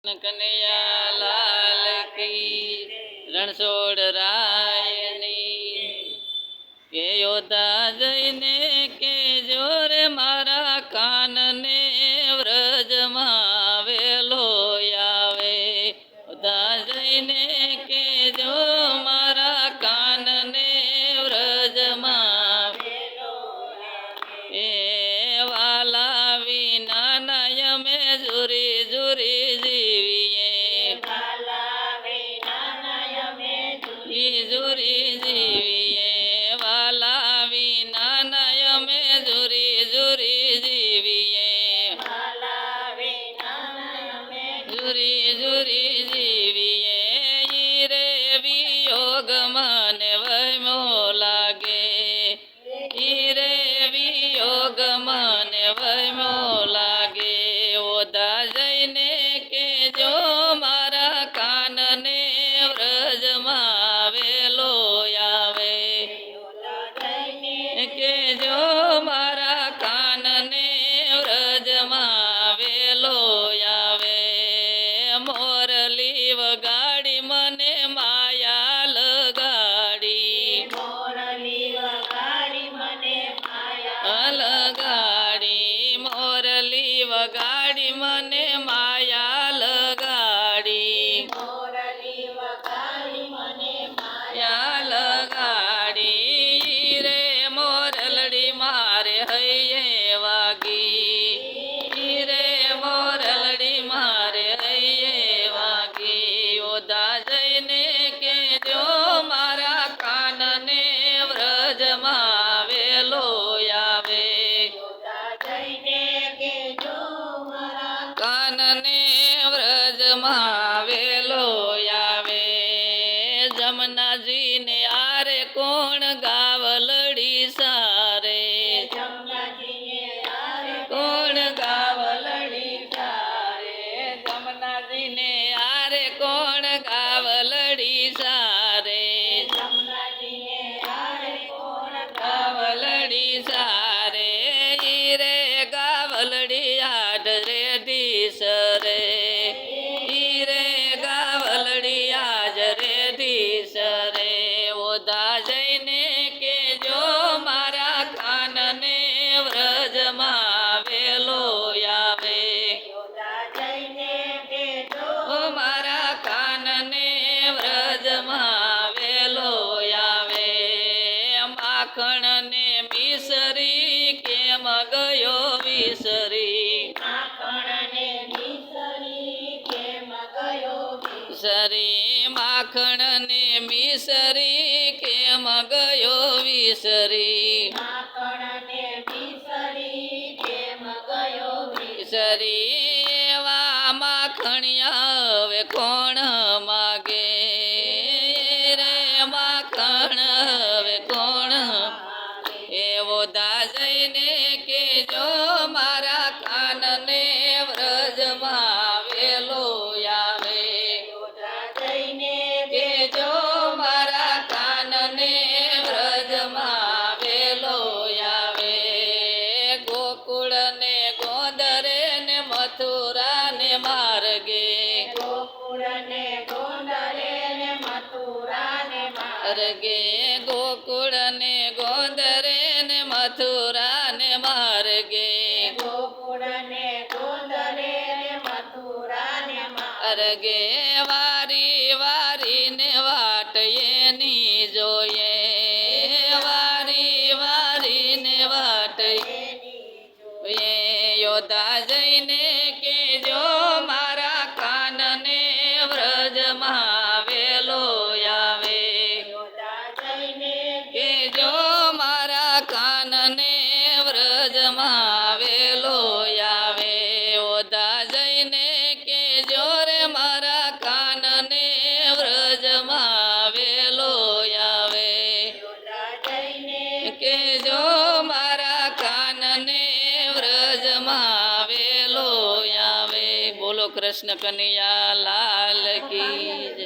કનૈયા લાલ કી રણછોડ રાયની કે યોધા જઈને કે જોરે મારા કાનને વ્રજમાં વેલો આવે યોધા જઈને કે જો મારા કાનને વ્રજમાં એ વાલા વિના નયમે ઝુરી ઝુરી જીવીએ ઝુરી જીવીએ વાલા વિના નયમે ઝુરી ઝુરી જીવીએ ઝુરી ઝુરી જીવીએ ઈ રે વિયોગ મને વહેમો લાગે ઈ રે વિયોગ મને વહેમો લાગે ઓદા જઈને કે જો મારા કાનને વ્રજમાં વેલો આવે કે જો મારા કાનને વ્રજમાં વેલો આવે મોરલી વગાડી મને માયા લગાડી લગાડી મોરલી વગાડી મને માયા લગાડી માયા લગાડી રે મોરલડી મારે હૈયે વાગી રે મોરલડી મારે હૈયે વાગી ઓદા જઈને કે જો મારા કાનને વ્રજમાં વેલો આવે કાનને વ્રજમાં વેલો આવે જમનાજીને આરે કોણ ગાવલડી સારે કોણ ગાવલડી સારે જમનાજીને આરે કોણ ગાવલડી સારે ગાવલડી સારે ઈ રે ગાવલડી આડ રે ડીસરે ઈ રે ગાવલડી આજ રે ડીસરે ઓદા જઈને કે જો મારા કાનને વ્રજમાં વેલો આવે ઓ મારા કાનને વ્રજમાં વેલો આવે માખણ ને મિસરી કેમ ગયો વિસરી સરી માખણ ને મિસરી કેમ ગયો વિસરી સરી એવા માખણિયા હવે કોણ માગે રે માખણ હવે કોણ એવો દા જઈને કે જો મારા કાનને વ્રજમાં વેલો આવે કે જો મારા કાનને વ્રજમાં વેલો આવે ગોકુળ ને ગોંદરે ને મથુરા ને માર્ગે માર્ગે ગોકુળ ને ગોંદરે ને મથુરા ને માર્ગે અરગે વારી વારી ને વાટ એની જોઈએ વારી વારી ને વાટ એ યોધા જઈને કે જો મારા કાનને વ્રજમાં વેલો આવે કે જો મારા કાનને વ્રજમાં વેલો આવે ઓદા જઈને કે જો રે મારા કાનને વ્રજમાં વેલો આવે કે જો મારા કાનને વ્રજમાં વેલો આવે બોલો કૃષ્ણ કનૈયા લાલ કી જય।